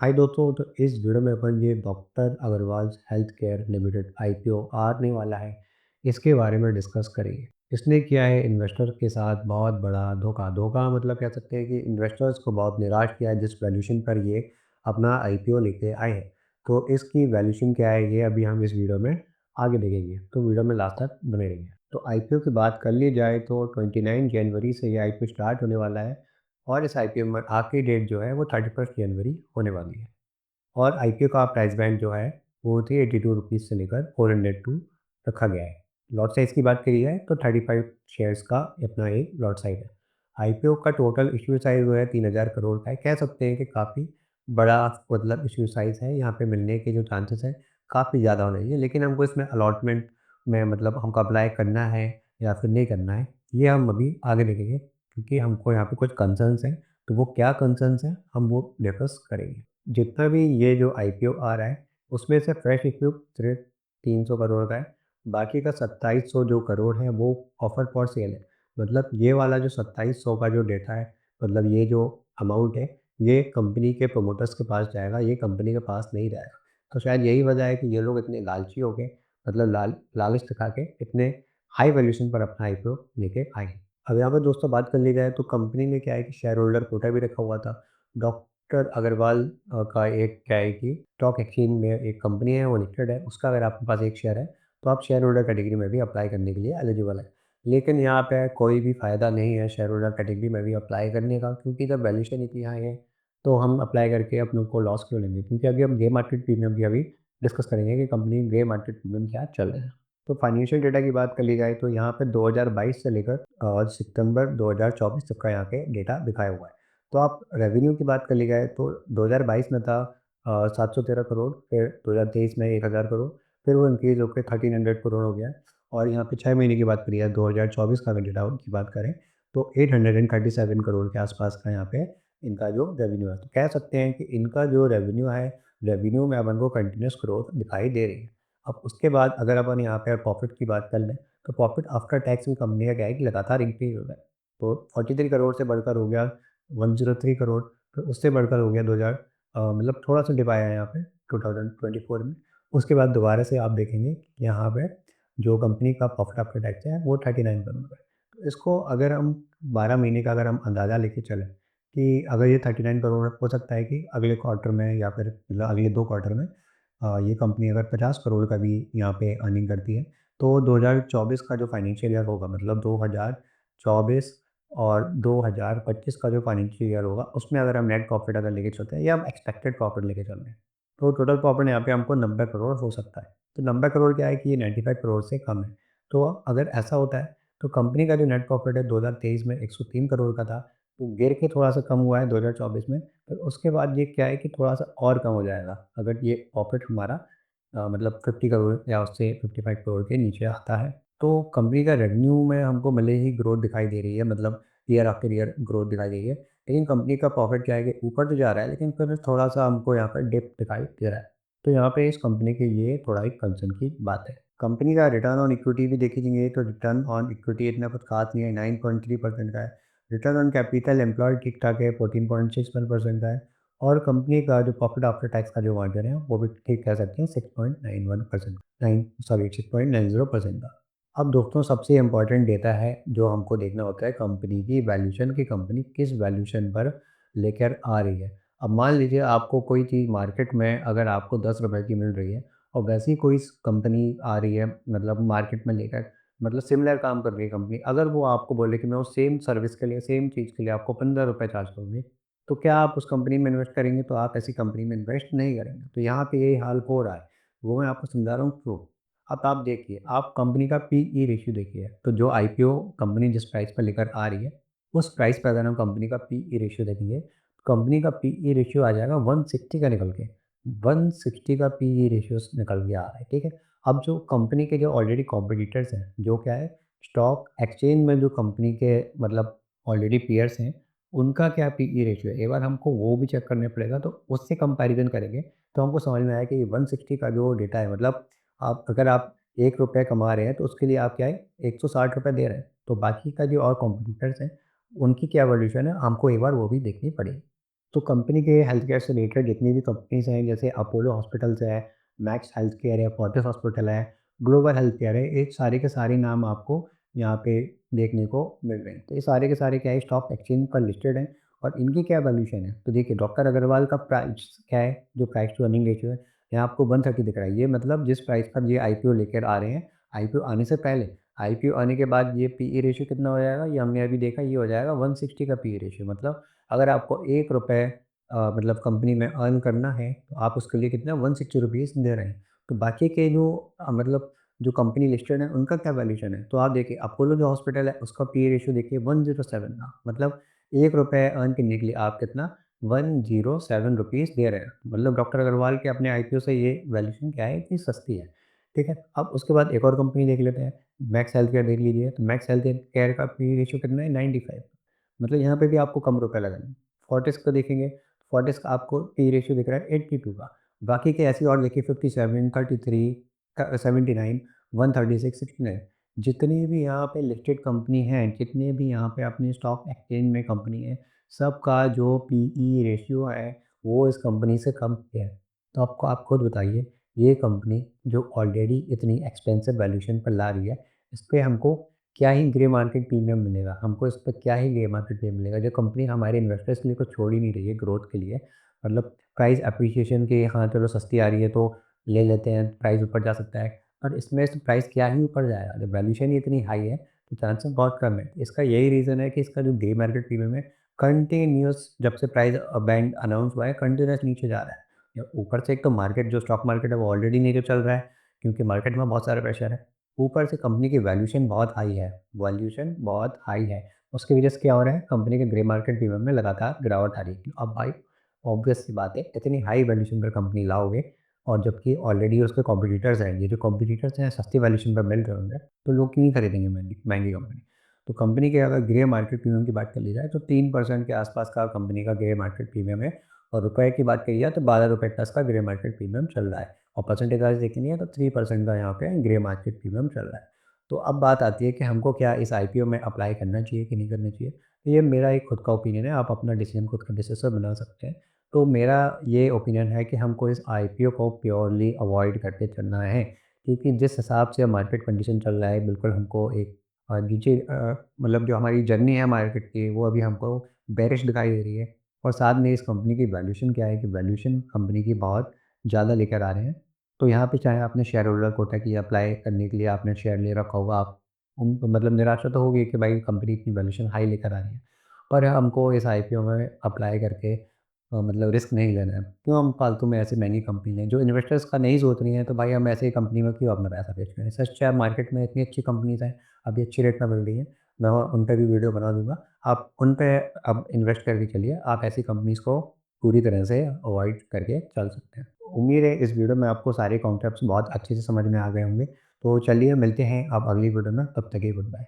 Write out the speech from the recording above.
हाय दोस्तों, तो इस वीडियो में अपन ये doctor Agarwal health care limited IPO आने वाला है, इसके बारे में डिस्कस करेंगे। इसने किया है इन्वेस्टर के साथ बहुत बड़ा धोखा। धोखा मतलब कह सकते हैं कि इन्वेस्टर्स को बहुत निराश किया है जिस वैल्यूशन पर ये अपना आईपीओ लेके आए हैं। तो इसकी वैल्यूशन क्या है ये अभी हम इस वीडियो में आगे देखेंगे, तो वीडियो में लास्ट तक बने रहिए। तो आईपीओ की बात कर ली जाए तो 29 जनवरी से ये आईपीओ स्टार्ट होने वाला है और इस आईपीओ में आखिरी डेट जो है वो 31 जनवरी होने वाली है। और आईपीओ का प्राइस बैंड जो है वो 382 रुपीज़ से लेकर 402 रखा गया है। लॉट साइज़ की बात करी जाए तो 35 शेयर्स का अपना एक लॉट साइज़ है। आईपीओ का टोटल इश्यू साइज़ जो है 3000 करोड़ का है। कह सकते हैं कि काफ़ी बड़ा मतलब इश्यू साइज़ है। यहाँ पे मिलने के जो चांसेस हैं काफ़ी ज़्यादा होने चाहिए, लेकिन हमको इसमें अलॉटमेंट में मतलब हमको अप्लाई करना है या फिर नहीं करना है, ये हम अभी आगे देखेंगे, क्योंकि हमको यहाँ पे कुछ कंसर्न्स हैं। तो वो क्या कंसर्न्स हैं हम वो डिस्कस करेंगे। जितना भी ये जो आईपीओ आ रहा है, उसमें से फ्रेश इश्यू सिर्फ 300 करोड़ का है। बाकी का 2700 जो करोड़ है वो ऑफर फॉर सेल है। मतलब ये वाला जो 2700 का जो डेटा है, मतलब ये जो अमाउंट है, ये कंपनी के प्रमोटर्स के पास जाएगा, ये कंपनी के पास नहीं जाएगा। तो शायद यही वजह है कि ये लोग इतने लालची हो गए, मतलब लालच दिखा के इतने हाई वैल्यूएशन पर अपना आईपीओ लेके आए हैं। अब यहाँ पे दोस्तों बात कर ली जाए तो कंपनी में क्या है कि शेयर होल्डर कोटा भी रखा हुआ था। डॉक्टर अग्रवाल का एक क्या है कि स्टॉक एक्सचेंज में एक कंपनी है, वो लिस्टेड है, उसका अगर आपके पास एक शेयर है तो आप शेयर होल्डर कैटेगरी में भी अप्लाई करने के लिए एलिजिबल है। लेकिन यहाँ पे कोई भी फ़ायदा नहीं है शेयर होल्डर कैटेगरी में भी अप्लाई करने का, क्योंकि जब वैल्यूएशन इतनी हाई है तो हम अप्लाई करके अपने को लॉस क्यों लेंगे? क्योंकि अभी हम ग्रे मार्केट प्रीमियम की अभी डिस्कस करेंगे कि कंपनी ग्रे मार्केट प्रीमियम क्या चल रहा है। तो फाइनेंशियल डेटा की बात कर ली जाए तो यहाँ पे 2022 से लेकर सितंबर 2024 तक का यहाँ पे डेटा दिखाया हुआ है। तो आप रेवेन्यू की बात कर ली जाए तो 2022 में था 713 करोड़, फिर 2023 में 1000 करोड़, फिर वो इंक्रीज़ होकर 1300 करोड़ हो गया है। और यहाँ पे 6 महीने की बात करी जाए 2024 का अगर डेटा की बात करें तो 837 करोड़ के आसपास का यहाँ पे इनका जो रेवेन्यू है। तो कह सकते हैं कि इनका जो रेवेन्यू है, रेवेन्यू में अपन को कंटिन्यूस ग्रोथ दिखाई दे रही है। अब उसके बाद अगर अपन यहाँ पे प्रॉफिट की बात कर लें, तो प्रॉफिट आफ्टर टैक्स भी कंपनी का क्या है कि लगातार इंक्रीज़ हो रहा है। तो 43 करोड़ से बढ़कर हो गया 103 करोड़, फिर उससे बढ़कर हो गया 2000 मतलब थोड़ा-सा डिप आया है यहाँ पे 2024 में। उसके बाद दोबारा से आप देखेंगे कि यहाँ पे जो कंपनी का प्रॉफिट आफ्टर टैक्स है वो 39 करोड़ है। तो इसको अगर हम 12 महीने का अगर हम अंदाज़ा लेके चलें कि अगर ये 39 करोड़ हो सकता है कि अगले क्वार्टर में या फिर मतलब अगले 2 क्वार्टर में ये कंपनी अगर 50 करोड़ का भी यहाँ पे अर्निंग करती है, तो 2024 का जो फाइनेंशियल ईयर होगा, मतलब 2024 और 2025 का जो फाइनेंशियल ईयर होगा, उसमें अगर हम नेट प्रॉफिट अगर लेके चलते हैं या हम एक्सपेक्टेड प्रॉफिट लेके चल रहे हैं, तो टोटल प्रॉफिट यहाँ पे हमको 90 करोड़ हो सकता है। तो 90 करोड़ क्या है कि ये 95 करोड़ से कम है। तो अगर ऐसा होता है, तो कंपनी का जो नेट प्रॉफिट है 2023 में 103 करोड़ का था, वो गिर के थोड़ा-सा कम हुआ है 2024 में। फिर उसके बाद ये क्या है कि थोड़ा-सा और कम हो जाएगा, अगर ये प्रॉफिट हमारा मतलब 50 करोड़ या उससे 55 करोड़ के नीचे आता है। तो कंपनी का रेवेन्यू में हमको भले ही ग्रोथ दिखाई दे रही है, मतलब ईयर आफ्टर ईयर ग्रोथ दिखाई दे रही है, लेकिन कंपनी का प्रॉफिट क्या है कि ऊपर तो जा रहा है, लेकिन फिर थोड़ा-सा हमको यहाँ पर डिप दिखाई दे रहा है। तो यहाँ पे इस कंपनी के लिए थोड़ा एक कंसर्न की बात है। कंपनी का रिटर्न ऑन इक्विटी भी देखी जाएगी तो रिटर्न ऑन इक्विटी इतना कुछ खास नहीं है, 9.3% का है। रिटर्न ऑन कैपिटल एम्प्लॉयड ठीक-ठाक है, 14.61% का है। और कंपनी का जो प्रॉफिट आफ्टर टैक्स का जो मार्जिन है, वो भी ठीक कह सकते हैं 6.91%, 6.90% का। अब दोस्तों सबसे इम्पोर्टेंट डेटा है जो हमको देखना होता है कंपनी की वैल्यूएशन, की कंपनी किस वैल्यूएशन पर लेकर आ रही है। अब मान लीजिए आपको कोई चीज़ मार्केट में अगर आपको 10 रुपए की मिल रही है और वैसी कोई कंपनी आ रही है, मतलब मार्केट में लेकर, मतलब सिमिलर काम कर रही है कंपनी, अगर वो आपको बोले कि मैं उस सेम सर्विस के लिए, सेम चीज़ के लिए आपको 15 रुपए चार्ज करूँगी, तो क्या आप उस कंपनी में इन्वेस्ट करेंगे? तो आप ऐसी कंपनी में इन्वेस्ट नहीं करेंगे। तो यहाँ पे यही हाल हो रहा है, वो मैं आपको समझा रहा हूँ क्यों। अब आप देखिए, आप कंपनी का पीई रेशियो देखिए, तो जो आईपीओ कंपनी जिस प्राइस पर लेकर आ रही है, उस प्राइस पे अगर हम कंपनी का पीई रेशियो देखेंगे, कंपनी का पीई रेशियो आ जाएगा 160 का निकल के, 160 का पीई रेशियो निकल के आ रहा है, ठीक है। अब जो कंपनी के जो ऑलरेडी कॉम्पिटिटर्स हैं, जो क्या है, स्टॉक एक्सचेंज में जो कंपनी के मतलब ऑलरेडी पीयर्स हैं, उनका क्या पीई रेशियो है, एक बार हमको वो भी चेक करना पड़ेगा। तो उससे कंपैरिजन करेंगे तो हमको समझ में आया कि ये 160 का जो डेटा है, मतलब आप अगर आप ₹1 कमा रहे हैं तो उसके लिए आप क्या है, ₹160 दे रहे हैं। तो बाकी का जो और कॉम्पिटिटर्स हैं, उनकी क्या वैल्यूएशन है, हमको एक बार वो भी देखनी पड़ेगी। तो कंपनी के हेल्थ केयर से रिलेटेड जितनी भी कंपनीज़ हैं, जैसे अपोलो हॉस्पिटल्स है, मैक्स हेल्थ केयर है, फोर्टिस हॉस्पिटल है, ग्लोबल हेल्थ केयर है, ये सारे के सारे नाम आपको यहाँ पे देखने को मिल रहे हैं। तो ये सारे के सारे क्या है, स्टॉक एक्सचेंज पर लिस्टेड हैं और इनकी क्या वैल्यूएशन है। तो देखिए डॉक्टर अग्रवाल का प्राइस क्या है, जो प्राइस टू अर्निंग रेशियो है, यहाँ आपको 130 दिख रहा है। ये मतलब जिस प्राइस पर ये आईपीओ लेकर आ रहे हैं, आईपीओ आने से पहले, आईपीओ आने के बाद ये पीई रेशियो कितना हो जाएगा, ये हमने अभी देखा, ये हो जाएगा 160 का पीई रेशियो। मतलब अगर आपको ₹1 मतलब कंपनी में अर्न करना है, तो आप उसके लिए कितना ₹160 दे रहे हैं। तो बाकी के जो मतलब जो कंपनी लिस्टेड है, उनका क्या वैल्यूएशन है? तो आप देखिए अपोलो जो हॉस्पिटल है, उसका पीई रेशियो देखिए 107 का, मतलब ₹1 अर्न करने के लिए आप कितना ₹107 दे रहे हैं। मतलब डॉक्टर अग्रवाल के अपने आईपीओ से ये वैल्यूएशन क्या है, इतनी सस्ती है। ठीक है? अब उसके बाद एक और कंपनी देख लेते हैं, मैक्स हेल्थ केयर देख लीजिए, तो मैक्स हेल्थ केयर का पीई रेशियो कितना है, 95। मतलब यहाँ पे भी आपको कम रुपए लगेंगे। फोर्टिस को देखेंगे, फोर्टिस का आपको पी रेशियो दिख रहा है 82 का। बाकी के ऐसे और देखिए 57, 33 79, 136, 69, जितनी भी यहाँ पे लिस्टेड कंपनी हैं, जितने भी यहाँ पे अपनी स्टॉक एक्सचेंज में कंपनी है, सबका जो पीई रेशियो है, वो इस कंपनी से कम है। तो आपको आप खुद बताइए, ये कंपनी जो ऑलरेडी इतनी एक्सपेंसिव वैल्यूएशन पर ला रही है, इस पे हमको क्या ही ग्रे मार्केट प्रीमियम मिलेगा, हमको इस पे क्या ही ग्रे मार्केट प्रीमियम मिलेगा, जो कंपनी हमारे इन्वेस्टर्स के लिए कुछ छोड़ ही नहीं रही है ग्रोथ के लिए। मतलब प्राइस एप्रिसिएशन के, हाँ, चलो सस्ती आ रही है तो ले लेते हैं, प्राइस ऊपर जा सकता है, और इसमें तो प्राइस क्या ही ऊपर जाएगा, जब वैल्यूएशन ही इतनी हाई है, तो चांसेस बहुत कम है। इसका यही रीज़न है कि इसका जो ग्रे मार्केट प्रीमियम है, कंटिन्यूअस जब से प्राइस बैंड अनाउंस हुआ है, कंटिन्यूअस नीचे जा रहा है। या ऊपर से एक तो मार्केट, जो स्टॉक मार्केट है, वो ऑलरेडी नीचे चल रहा है, क्योंकि मार्केट में बहुत सारा प्रेशर है। ऊपर से कंपनी की वैल्यूएशन बहुत हाई है, वैल्यूएशन बहुत हाई है। उसकी वजह से क्या हो रहा है, कंपनी के ग्रे मार्केट प्रीमियम में लगातार गिरावट आ रही है। अब भाई ऑब्वियस सी बात है, इतनी हाई वैल्यूएशन पर कंपनी लाओगे और जबकि ऑलरेडी उसके कॉम्पिटिटर्स हैं, ये जो कॉम्पिटिटर्स हैं सस्ती वैल्यूएशन पर मिल रहे होंगे, तो लोग क्यों नहीं खरीदेंगे महंगी महंगी कंपनी। तो कंपनी के अगर ग्रे मार्केट प्रीमियम की बात कर ली जाए, तो 3% के आसपास का कंपनी का ग्रे मार्केट प्रीमियम है, और रुपए की बात करी जाए तो ₹12 प्लस का ग्रे मार्केट प्रीमियम चल रहा है। और परसेंटेज वाइज़ देखेंगे है तो 3% का यहाँ पे ग्रे मार्केट प्रीमियम चल रहा है। तो अब बात आती है कि हमको क्या इस आईपीओ में अप्लाई करना चाहिए कि नहीं करना चाहिए। तो ये मेरा एक खुद का ओपिनियन है, आप अपना डिसीजन खुद का बेसिस पे बना सकते हैं। तो मेरा ये ओपिनियन है कि हमको इस आईपीओ को प्योरली अवॉइड करके चलना है, क्योंकि जिस हिसाब से मार्केट कंडीशन चल रहा है, बिल्कुल हमको एक नीचे मतलब जो हमारी जर्नी है मार्केट की, वो अभी हमको बेरिश दिखाई दे रही है। और साथ में इस कंपनी की वैल्यूएशन क्या है कि वैल्यूएशन कंपनी की बहुत ज़्यादा लेकर आ रहे हैं। तो यहाँ पे चाहे आपने शेयर होल्डर कोटा की अप्लाई करने के लिए आपने शेयर ले रखा होगा, आप मतलब निराशा तो होगी कि भाई कंपनी इतनी वैल्यूएशन हाई लेकर आ रही है। पर हमको इस आईपीओ में अप्लाई करके मतलब रिस्क नहीं लेना है। क्यों हम फालतू में ऐसी महँगी कंपनी लें, जो इन्वेस्टर्स का नहीं सोच रही हैं, तो भाई हम ऐसे ही कंपनी में क्यों अपना पैसा वेस्ट करें। इससे अच्छा मार्केट में इतनी अच्छी कंपनीज़ हैं, अभी अच्छी रेट में मिल रही हैं, मैं उन पे भी वीडियो बना दूँगा। आप उन पे अब इन्वेस्ट करके चलिए, आप ऐसी कंपनीज़ को पूरी तरह से अवॉइड करके चल सकते हैं। उम्मीद है इस वीडियो में आपको सारे कॉन्सेप्ट्स बहुत अच्छे से समझ में आ गए होंगे। तो चलिए मिलते हैं अब अगली वीडियो में, तब तक के लिए गुड बाय।